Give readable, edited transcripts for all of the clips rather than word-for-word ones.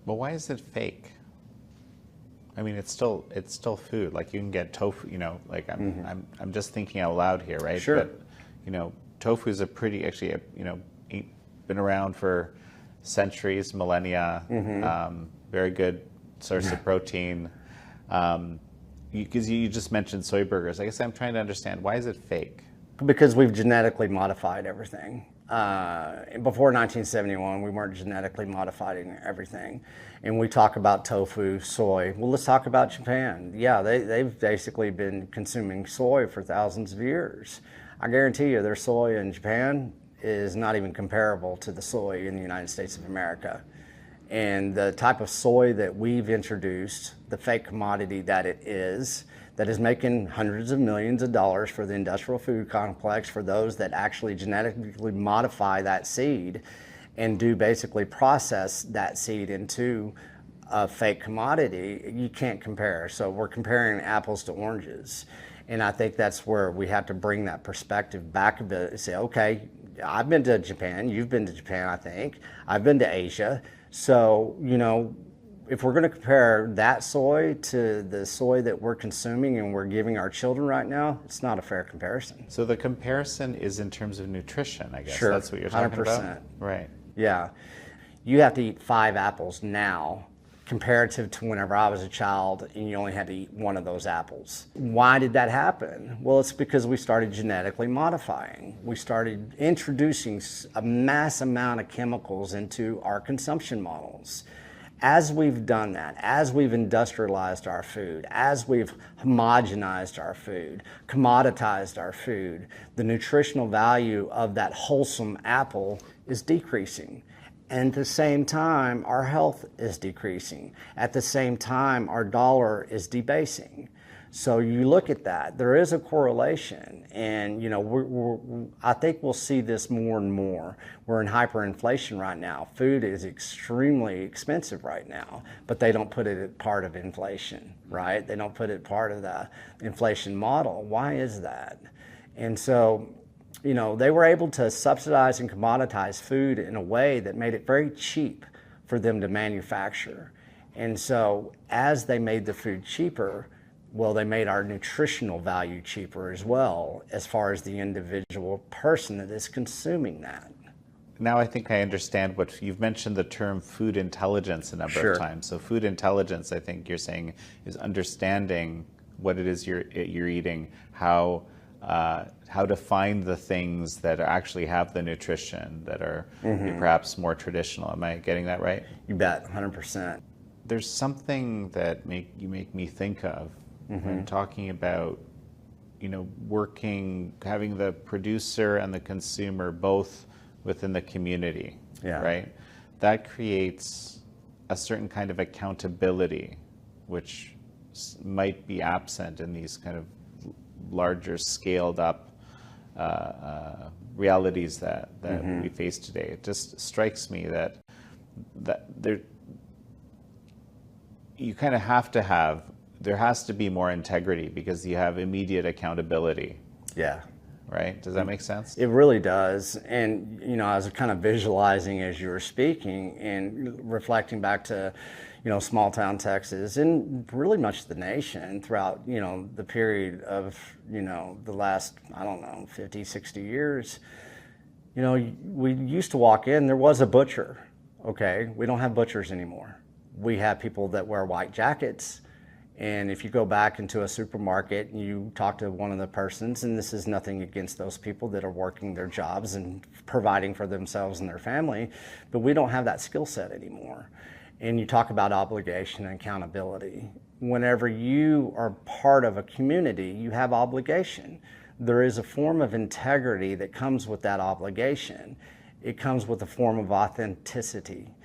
But why is it fake? I mean, it's still food. Like you can get tofu. You know, like I'm just thinking out loud here, right? Sure. But you know, tofu is been around for centuries, millennia. Very good source of protein. Because you just mentioned soy burgers. I guess I'm trying to understand, why is it fake? Because we've genetically modified everything. Before 1971, we weren't genetically modifying everything. And we talk about tofu, soy. Well, let's talk about Japan. Yeah, they've basically been consuming soy for thousands of years. I guarantee you their soy in Japan is not even comparable to the soy in the United States of America. And the type of soy that we've introduced, the fake commodity that is making hundreds of millions of dollars for the industrial food complex, for those that actually genetically modify that seed and do basically process that seed into a fake commodity, you can't compare. So we're comparing apples to oranges. And I think that's where we have to bring that perspective back a bit and say, okay, I've been to Japan, you've been to Japan, I think. I've been to Asia. So, you know, if we're going to compare that soy to the soy that we're consuming and we're giving our children right now, it's not a fair comparison. So the comparison is in terms of nutrition, I guess. Sure, that's what you're talking 100%. about? Right. Yeah. You have to eat 5 apples now comparative to whenever I was a child and you only had to eat 1 of those apples. Why did that happen? Well, it's because we started genetically modifying. We started introducing a mass amount of chemicals into our consumption models. As we've done that, as we've industrialized our food, as we've homogenized our food, commoditized our food, the nutritional value of that wholesome apple is decreasing. And at the same time, our health is decreasing. At the same time, our dollar is debasing. So you look at that, there is a correlation. And you know, I think we'll see this more and more. We're in hyperinflation right now. Food is extremely expensive right now, but they don't put it as part of inflation, right? They don't put it part of the inflation model. Why is that? And so, you know, they were able to subsidize and commoditize food in a way that made it very cheap for them to manufacture. And so as they made the food cheaper, well, they made our nutritional value cheaper as well, as far as the individual person that is consuming that. Now I think I understand what you've mentioned, the term food intelligence a number of times. So food intelligence, I think you're saying, is understanding what it is you're eating, how to find the things that actually have the nutrition that are perhaps more traditional. Am I getting that right? You bet, 100%. There's something that you make me think of when talking about, you know, having the producer and the consumer both within the community, right? That creates a certain kind of accountability, which might be absent in these kind of larger scaled up realities that we face today. It just strikes me that you kind of there has to be more integrity because you have immediate accountability. Yeah. Right? Does that make sense? It really does. And, you know, I was kind of visualizing as you were speaking and reflecting back to, you know, small town Texas and really much the nation throughout, you know, the period of, you know, the last, I don't know, 50, 60 years. You know, we used to walk in, there was a butcher, okay? We don't have butchers anymore. We have people that wear white jackets. And if you go back into a supermarket and you talk to one of the persons, and this is nothing against those people that are working their jobs and providing for themselves and their family, but we don't have that skill set anymore. And you talk about obligation and accountability. Whenever you are part of a community, you have obligation. There is a form of integrity that comes with that obligation. It comes with a form of authenticity.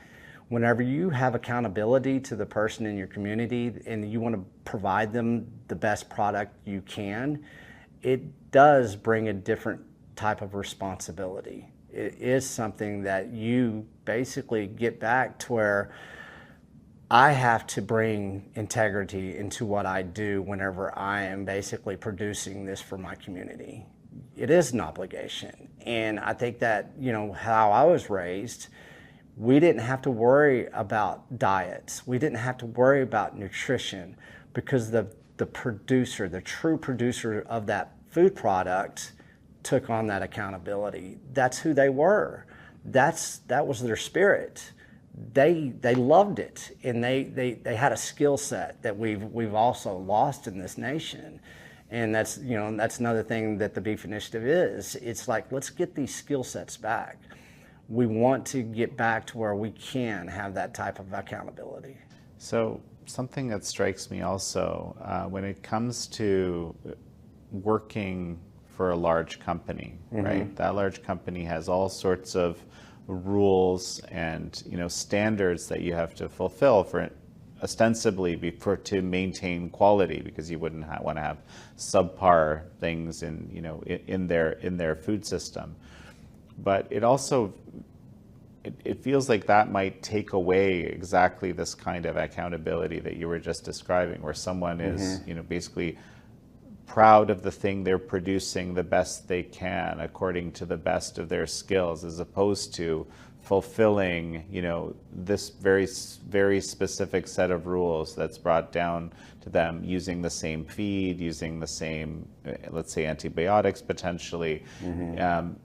Whenever you have accountability to the person in your community and you want to provide them the best product you can, it does bring a different type of responsibility. It is something that you basically get back to where I have to bring integrity into what I do whenever I am basically producing this for my community. It is an obligation. And I think that, you know, how I was raised, we didn't have to worry about diets. We didn't have to worry about nutrition because the producer, the true producer of that food product took on that accountability. That's who they were. That was their spirit. They loved it, and they had a skill set that we've also lost in this nation. And that's another thing that the Beef Initiative is. It's like, let's get these skill sets back. We want to get back to where we can have that type of accountability. So something that strikes me also, when it comes to working for a large company, right? That large company has all sorts of rules and standards that you have to fulfill for ostensibly to maintain quality, because you wouldn't want to have subpar things in their food system. But it also it feels like that might take away exactly this kind of accountability that you were just describing, where someone is basically proud of the thing they're producing the best they can according to the best of their skills, as opposed to fulfilling this very specific set of rules that's brought down to them, using the same feed, using the same let's say antibiotics potentially,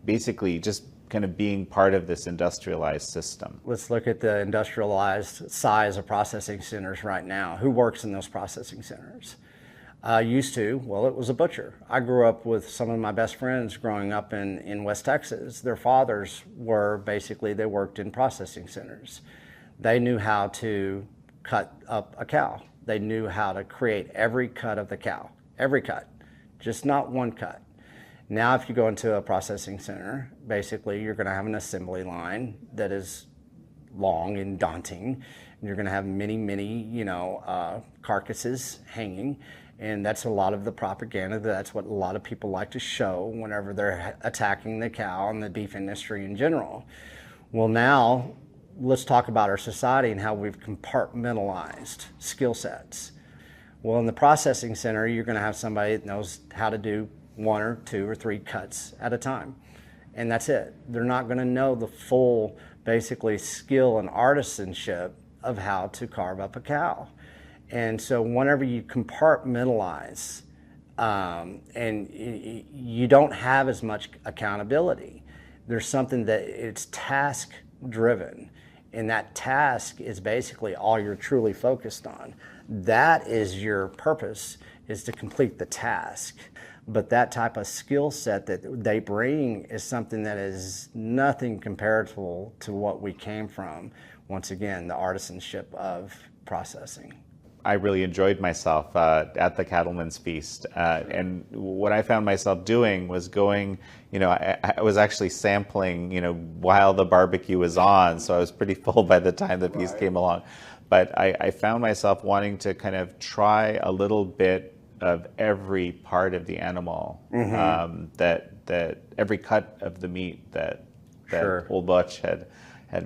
basically just kind of being part of this industrialized system. Let's look at the industrialized size of processing centers right now. Who works in those processing centers? It was a butcher. I grew up with some of my best friends growing up in West Texas. Their fathers they worked in processing centers. They knew how to cut up a cow. They knew how to create every cut of the cow, every cut, just not one cut. Now, if you go into a processing center, basically you're going to have an assembly line that is long and daunting, and you're going to have many carcasses hanging. And that's a lot of the propaganda. That's what a lot of people like to show whenever they're attacking the cow and the beef industry in general. Well, now let's talk about our society and how we've compartmentalized skill sets. Well, in the processing center, you're going to have somebody that knows how to do 1 or 2 or 3 cuts at a time. And that's it. They're not going to know the full, basically, skill and artisanship of how to carve up a cow. And so whenever you compartmentalize and you don't have as much accountability, there's something that it's task driven, and that task is basically all you're truly focused on. That is your purpose, is to complete the task. But that type of skill set that they bring is something that is nothing comparable to what we came from. Once again, the artisanship of processing. I really enjoyed myself at the Cattleman's Feast. And what I found myself doing was going, I was actually sampling, while the barbecue was on. So I was pretty full by the time the feast came along. But I found myself wanting to kind of try a little bit of every part of the animal, that every cut of the meat that Old Butch had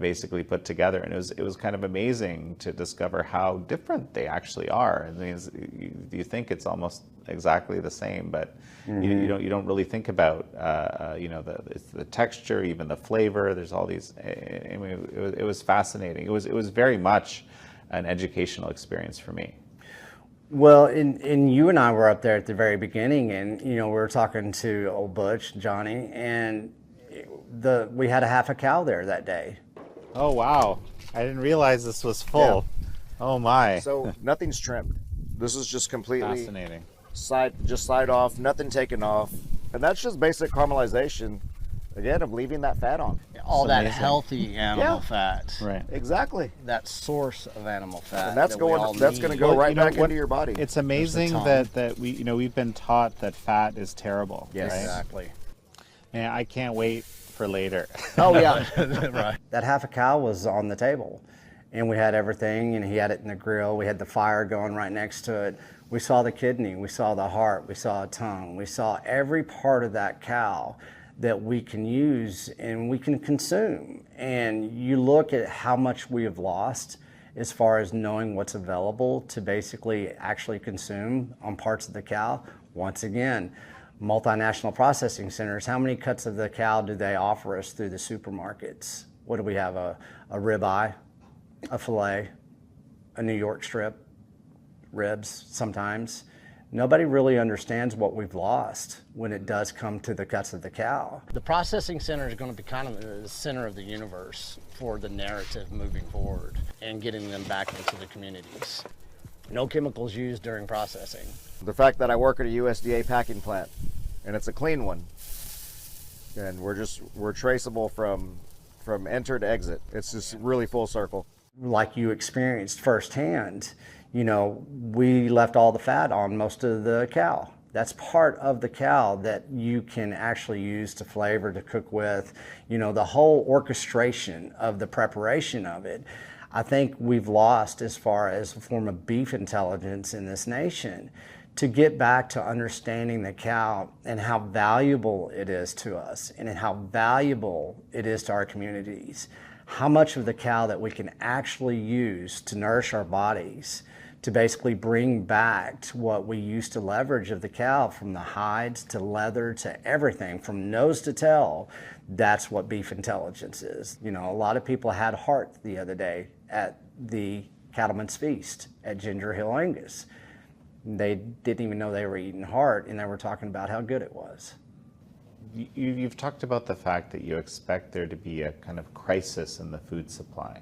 basically put together, and it was kind of amazing to discover how different they actually are. I mean, you think it's almost exactly the same, but you don't really think about the texture, even the flavor. There's all these. I mean, it was fascinating. It was very much an educational experience for me. Well, and you and I were up there at the very beginning, and we were talking to Old Butch, Johnny, and we had a half a cow there that day. Oh, wow. I didn't realize this was full. Yeah. Oh, my. So nothing's trimmed. This is just completely fascinating. Side off, nothing taken off. And that's just basic caramelization, again, of leaving that fat on. All that healthy animal fat. Right. Exactly. That source of animal fat. And that's going to go right back into your body. It's amazing that we've been taught that fat is terrible. Yes, right? exactly. And I can't wait for later. Oh yeah, right. That half a cow was on the table, and we had everything, and he had it in the grill. We had the fire going right next to it. We saw the kidney, we saw the heart, we saw a tongue, we saw every part of that cow that we can use and we can consume. And you look at how much we have lost as far as knowing what's available to basically actually consume on parts of the cow. Once again, multinational processing centers, how many cuts of the cow do they offer us through the supermarkets? What do we have? A ribeye, a filet, a New York strip, ribs sometimes. Nobody really understands what we've lost when it does come to the guts of the cow. The processing center is going to be kind of the center of the universe for the narrative moving forward and getting them back into the communities. No chemicals used during processing. The fact that I work at a USDA packing plant, and it's a clean one, and we're traceable from enter to exit. It's just really full circle. Like you experienced firsthand, you know, we left all the fat on most of the cow. That's part of the cow that you can actually use to flavor, to cook with, you know, the whole orchestration of the preparation of it. I think we've lost as far as a form of beef intelligence in this nation to get back to understanding the cow and how valuable it is to us and how valuable it is to our communities. How much of the cow that we can actually use to nourish our bodies, to basically bring back to what we used to leverage of the cow, from the hides to leather to everything, from nose to tail. That's what beef intelligence is. You know, a lot of people had heart the other day at the Cattleman's Feast at Ginger Hill Angus. They didn't even know they were eating heart, and they were talking about how good it was. You've talked about the fact that you expect there to be a kind of crisis in the food supply.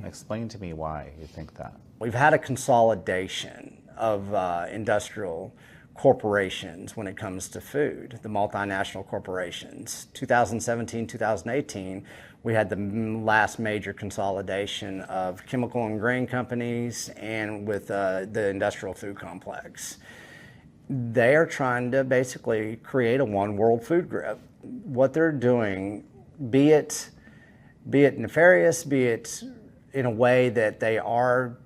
Explain to me why you think that. We've had a consolidation of industrial corporations when it comes to food, the multinational corporations. 2017, 2018, we had the last major consolidation of chemical and grain companies and with the industrial food complex. They are trying to basically create a one world food group. What they're doing, be it nefarious, be it in a way that they are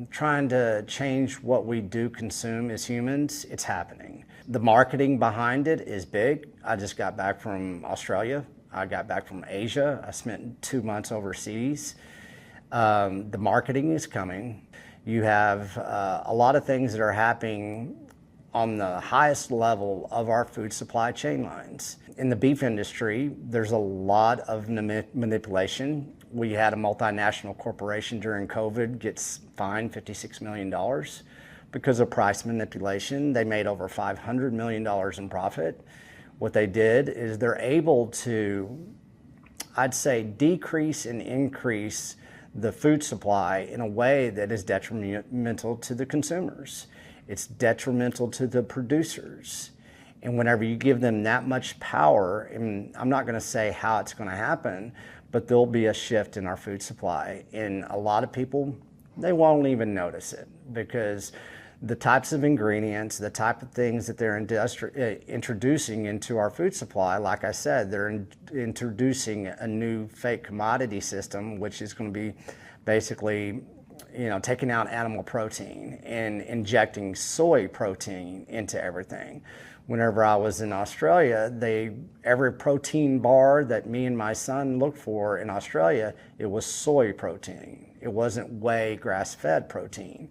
trying to change what we do consume as humans, it's happening. The marketing behind it is big. I just got back from Australia. I got back from Asia. I spent 2 months overseas. The marketing is coming. You have a lot of things that are happening on the highest level of our food supply chain lines. In the beef industry, there's a lot of manipulation. We had a multinational corporation during COVID gets fined $56 million because of price manipulation. They made over $500 million in profit. What they did is they're able to, I'd say, decrease and increase the food supply in a way that is detrimental to the consumers. It's detrimental to the producers. And whenever you give them that much power, and I'm not going to say how it's going to happen, but there'll be a shift in our food supply. And a lot of people, they won't even notice it, because the types of ingredients, the type of things that they're introducing into our food supply, like I said, they're introducing a new fake commodity system, which is going to be basically, you know, taking out animal protein and injecting soy protein into everything. Whenever I was in Australia, every protein bar that me and my son looked for in Australia, it was soy protein. It wasn't whey grass-fed protein.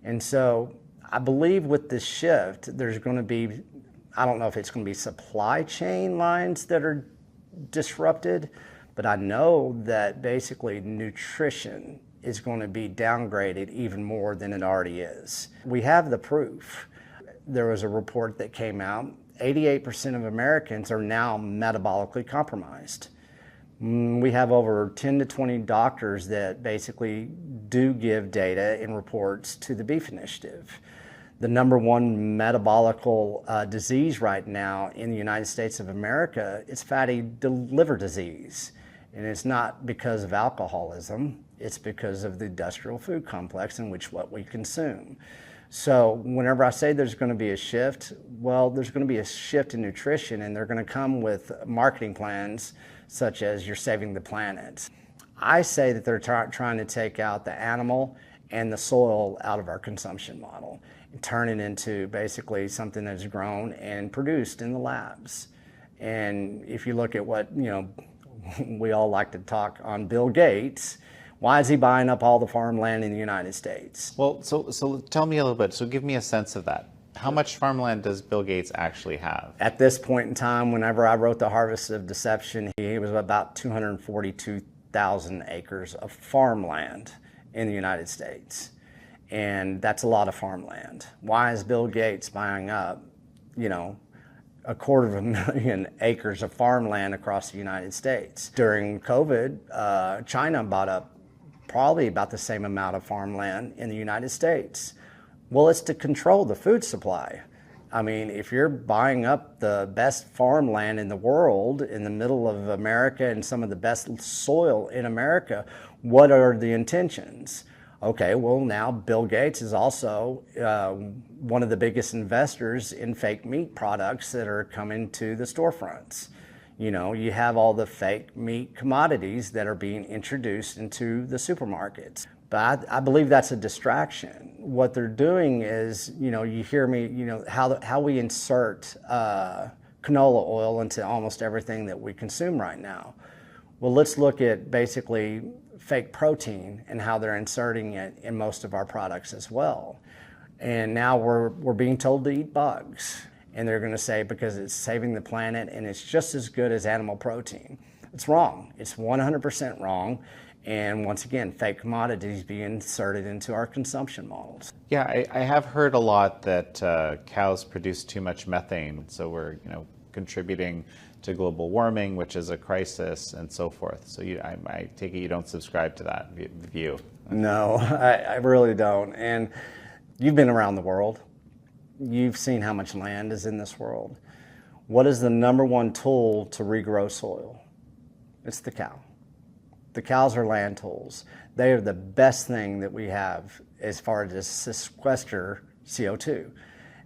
And so I believe with this shift, there's going to be, I don't know if it's going to be supply chain lines that are disrupted, but I know that basically nutrition is going to be downgraded even more than it already is. We have the proof. There was a report that came out, 88% of Americans are now metabolically compromised. We have over 10 to 20 doctors that basically do give data and reports to the Beef Initiative. The number one metabolical disease right now in the United States of America is fatty liver disease. And it's not because of alcoholism, it's because of the industrial food complex in which what we consume. So whenever I say there's going to be a shift, well, there's going to be a shift in nutrition, and they're going to come with marketing plans such as you're saving the planet. I say that they're trying to take out the animal and the soil out of our consumption model and turn it into basically something that's grown and produced in the labs. And if you look at what, you know, we all like to talk on Bill Gates, why is he buying up all the farmland in the United States? Well, so tell me a little bit. So give me a sense of that. How much farmland does Bill Gates actually have? At this point in time, whenever I wrote The Harvest of Deception, he was about 242,000 acres of farmland in the United States. And that's a lot of farmland. Why is Bill Gates buying up, 250,000 acres of farmland across the United States? During COVID, China bought up probably about the same amount of farmland in the United States. Well, it's to control the food supply. I mean, if you're buying up the best farmland in the world in the middle of America and some of the best soil in America, what are the intentions? Okay, well, now Bill Gates is also one of the biggest investors in fake meat products that are coming to the storefronts. You have all the fake meat commodities that are being introduced into the supermarkets. But I believe that's a distraction. What they're doing is, you hear me, how we insert canola oil into almost everything that we consume right now. Well, let's look at basically fake protein and how they're inserting it in most of our products as well. And now we're being told to eat bugs. And they're going to say because it's saving the planet and it's just as good as animal protein. It's wrong. It's 100% wrong. And once again, fake commodities being inserted into our consumption models. Yeah, I have heard a lot that cows produce too much methane, so we're contributing to global warming, which is a crisis, and so forth. So I take it you don't subscribe to that view. No, I really don't. And you've been around the world. You've seen how much land is in this world. What is the number one tool to regrow soil? It's the cow. The cows are land tools. They are the best thing that we have as far as sequester CO2.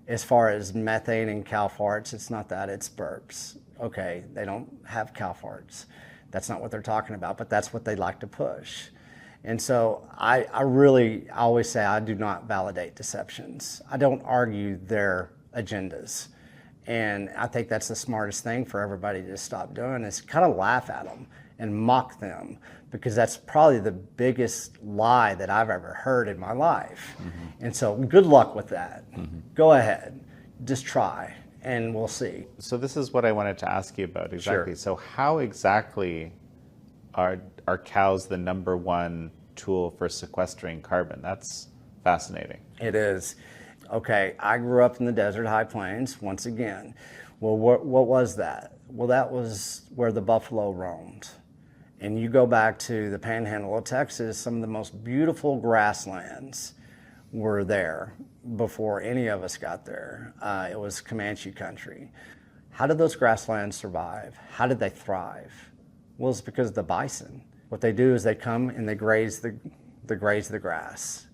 As far as methane and cow farts, it's not that, it's burps. Okay, they don't have cow farts. That's not what they're talking about, but that's what they like to push. And so I always say I do not validate deceptions. I don't argue their agendas. And I think that's the smartest thing for everybody to stop doing is kind of laugh at them and mock them, because that's probably the biggest lie that I've ever heard in my life. Mm-hmm. And so good luck with that. Mm-hmm. Go ahead, just try, and we'll see. So this is what I wanted to ask you about exactly. Sure. So how exactly are cows the number one tool for sequestering carbon? That's fascinating. It is. Okay, I grew up in the desert high plains, once again. Well, what was that? Well, that was where the buffalo roamed. And you go back to the panhandle of Texas, some of the most beautiful grasslands were there before any of us got there. It was Comanche country. How did those grasslands survive? How did they thrive? Well, it's because of the bison. What they do is they come and they graze the grass.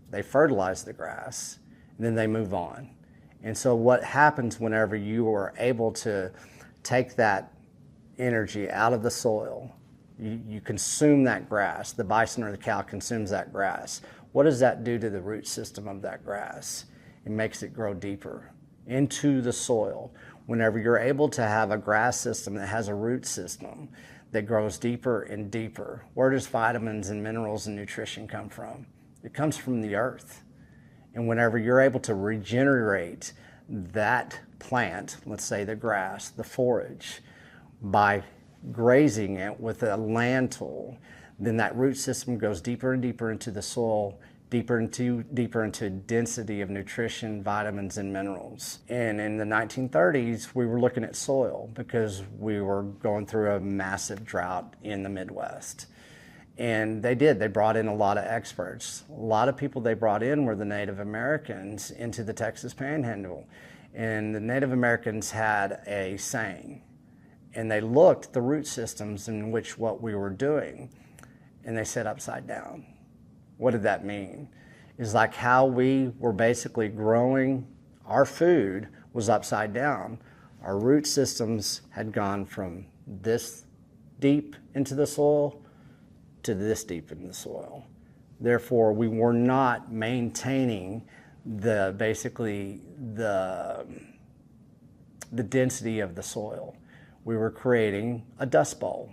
They fertilize the grass, and then they move on. And so what happens whenever you are able to take that energy out of the soil, you consume that grass, the bison or the cow consumes that grass. What does that do to the root system of that grass? It makes it grow deeper into the soil. Whenever you're able to have a grass system that has a root system that grows deeper and deeper, where does vitamins and minerals and nutrition come from? It comes from the earth. And whenever you're able to regenerate that plant, let's say the grass, the forage, by grazing it with a land tool, then that root system goes deeper and deeper into the soil, deeper into density of nutrition, vitamins, and minerals. And in the 1930s, we were looking at soil because we were going through a massive drought in the Midwest. And they brought in a lot of experts. A lot of people they brought in were the Native Americans into the Texas Panhandle. And the Native Americans had a saying, and they looked at the root systems in which what we were doing, and they said upside down. What did that mean? It's like how we were basically growing our food was upside down. Our root systems had gone from this deep into the soil to this deep in the soil. Therefore, we were not maintaining the density of the soil. We were creating a dust bowl.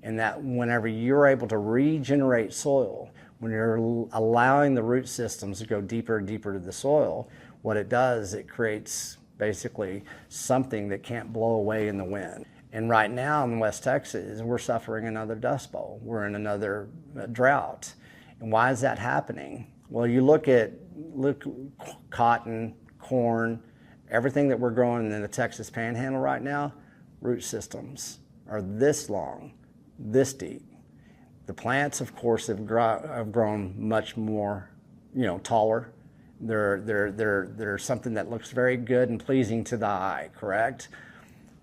And that whenever you're able to regenerate soil, when you're allowing the root systems to go deeper and deeper to the soil, What it does, it creates basically something that can't blow away in the wind. And right now in West Texas, we're suffering another dust bowl. We're in another drought. And why is that happening? Well, you look cotton, corn, everything that we're growing in the Texas Panhandle right now, root systems are this long, this deep. The plants, of course, have grown much more, taller. They're something that looks very good and pleasing to the eye, correct?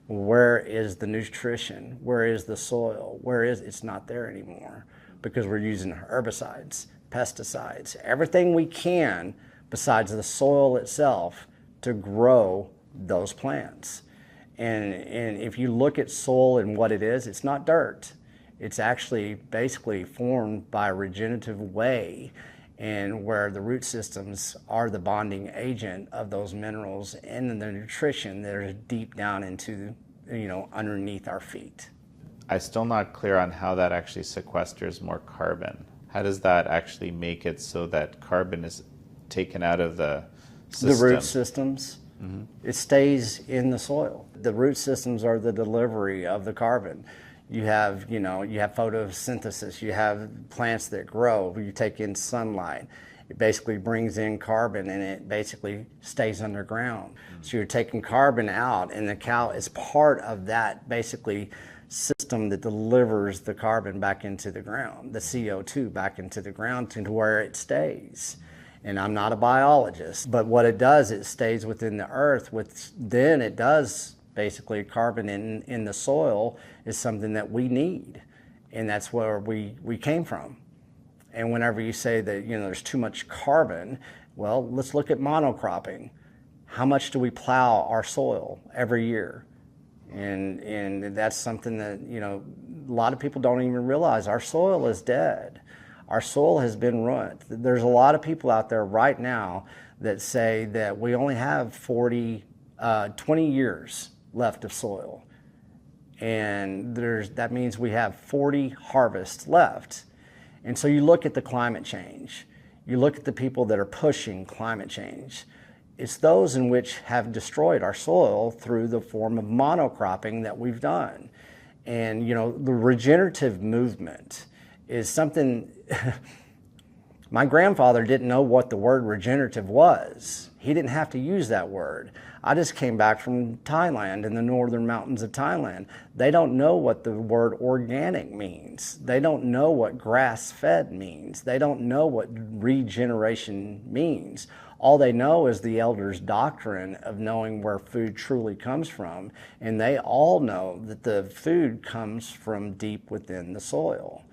Where is the nutrition? Where is the soil? It's not there anymore because we're using herbicides, pesticides, everything we can besides the soil itself to grow those plants. And if you look at soil and what it is, it's not dirt. It's actually basically formed by a regenerative way, and where the root systems are the bonding agent of those minerals and the nutrition that are deep down into, underneath our feet. I'm still not clear on how that actually sequesters more carbon. How does that actually make it so that carbon is taken out of the system? The root systems. Mm-hmm. It stays in the soil. The root systems are the delivery of the carbon. You have photosynthesis. You have plants that grow. You take in sunlight. It basically brings in carbon, and it basically stays underground. Mm-hmm. So you're taking carbon out, and the cow is part of that basically system that delivers the carbon back into the ground, the CO2 back into the ground to where it stays. And I'm not a biologist, but what it does, it stays within the earth. Then it does basically carbon in the soil is something that we need, and that's where we came from. And whenever you say that there's too much carbon, well, let's look at monocropping. How much do we plow our soil every year? And that's something that a lot of people don't even realize. Our soil is dead. Our soil has been ruined. There's a lot of people out there right now that say that we only have 20 years left of soil. And that means we have 40 harvests left. And so you look at the climate change. You look at the people that are pushing climate change. It's those in which have destroyed our soil through the form of monocropping that we've done. And the regenerative movement is something. My grandfather didn't know what the word regenerative was. He didn't have to use that word. I just came back from Thailand, in the northern mountains of Thailand. They don't know what the word organic means. They don't know what grass-fed means. They don't know what regeneration means. All they know is the elders' doctrine of knowing where food truly comes from, and they all know that the food comes from deep within the soil.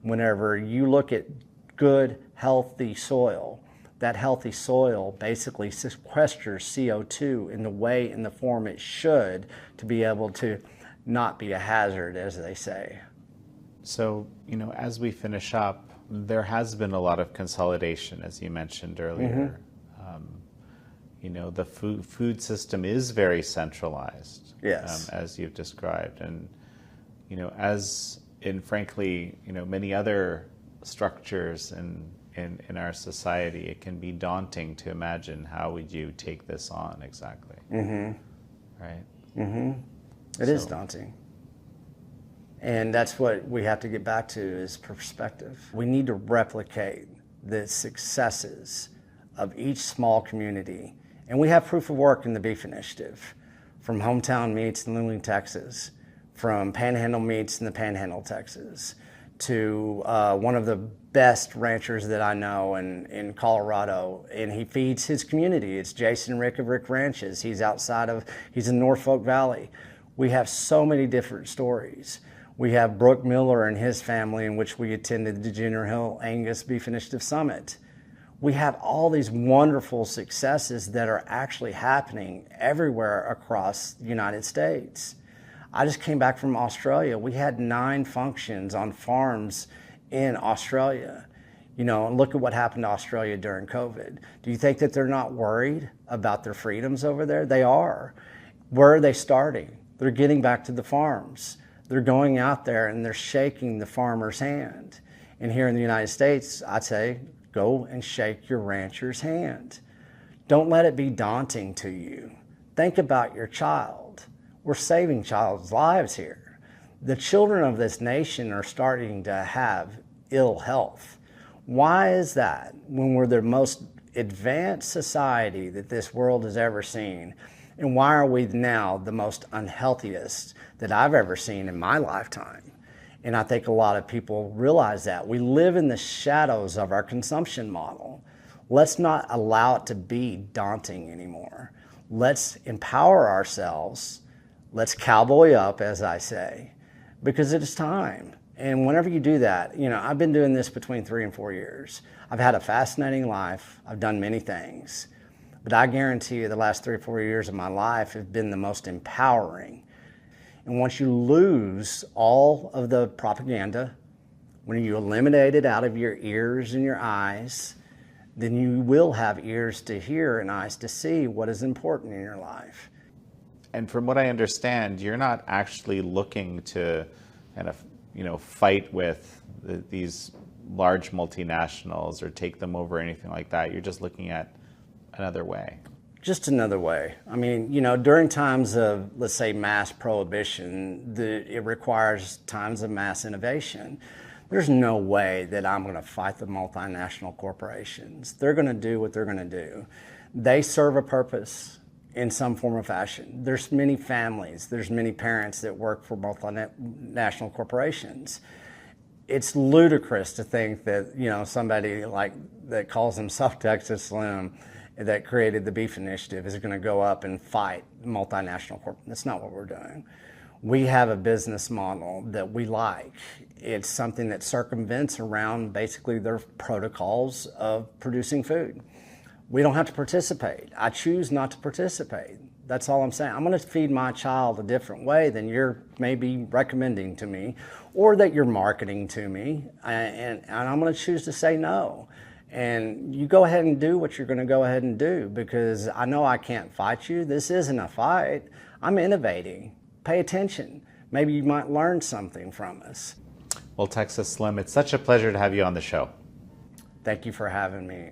Whenever you look at good, healthy soil, that healthy soil basically sequesters CO2 in the way, in the form it should, to be able to not be a hazard, as they say. So, as we finish up, there has been a lot of consolidation, as you mentioned earlier. Mm-hmm. The food system is very centralized, yes, as you've described. And, as in, frankly, many other structures in our society, it can be daunting to imagine how would you take this on exactly. Mm-hmm. Right? Mm-hmm. It is daunting. And that's what we have to get back to, is perspective. We need to replicate the successes of each small community. And we have proof of work in the Beef Initiative, from Hometown Meats in Luling, Texas, from Panhandle Meats in the Panhandle, Texas, to one of the best ranchers that I know in Colorado, and he feeds his community. It's Jason Rick of Rick Ranches. He's in Norfolk Valley. We have so many different stories. We have Brooke Miller and his family, in which we attended the Junior Hill Angus Beef Initiative Summit. We have all these wonderful successes that are actually happening everywhere across the United States. I just came back from Australia. We had 9 functions on farms in Australia. Look at what happened to Australia during COVID. Do you think that they're not worried about their freedoms over there? They are. Where are they starting? They're getting back to the farms. They're going out there and they're shaking the farmer's hand. And here in the United States, I'd say, go and shake your rancher's hand. Don't let it be daunting to you. Think about your child. We're saving child's lives here. The children of this nation are starting to have ill health. Why is that when we're the most advanced society that this world has ever seen? And why are we now the most unhealthiest that I've ever seen in my lifetime? And I think a lot of people realize that. We live in the shadows of our consumption model. Let's not allow it to be daunting anymore. Let's empower ourselves. Let's cowboy up, as I say, because it is time. And whenever you do that, you know, I've been doing this between 3 and 4 years. I've had a fascinating life. I've done many things. But I guarantee you the last 3 or 4 years of my life have been the most empowering. And once you lose all of the propaganda, when you eliminate it out of your ears and your eyes, then you will have ears to hear and eyes to see what is important in your life. And from what I understand, you're not actually looking to kind of, you know, fight with these large multinationals or take them over or anything like that. You're just looking at another way. Just another way. I mean, you know, during times of, let's say, mass prohibition, it requires times of mass innovation. There's no way that I'm going to fight the multinational corporations. They're going to do what they're going to do. They serve a purpose in some form or fashion. There's many families, there's many parents that work for multinational corporations. It's ludicrous to think that, you know, somebody like that calls himself Texas Slim that created the beef initiative is going to go up and fight multinational corporations. That's not what we're doing. We have a business model that we like. It's something that circumvents around basically their protocols of producing food. We don't have to participate. I choose not to participate. That's all I'm saying. I'm going to feed my child a different way than you're maybe recommending to me or that you're marketing to me, and I'm going to choose to say no. And you go ahead and do what you're going to go ahead and do, because I know I can't fight you. This isn't a fight. I'm innovating. Pay attention. Maybe you might learn something from us. Well, Texas Slim, it's such a pleasure to have you on the show. Thank you for having me.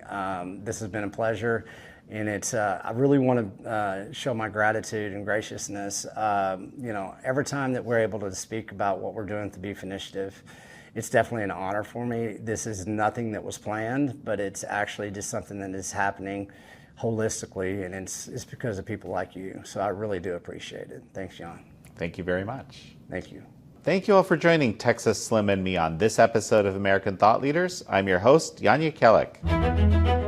This has been a pleasure, and it's. I really want to show my gratitude and graciousness. You know, every time that we're able to speak about what we're doing at the Beef Initiative, it's definitely an honor for me. This is nothing that was planned, but it's actually just something that is happening holistically, and it's because of people like you. So I really do appreciate it. Thanks, Jan. Thank you very much. Thank you. Thank you all for joining Texas Slim and me on this episode of American Thought Leaders. I'm your host, Yanya Kellick.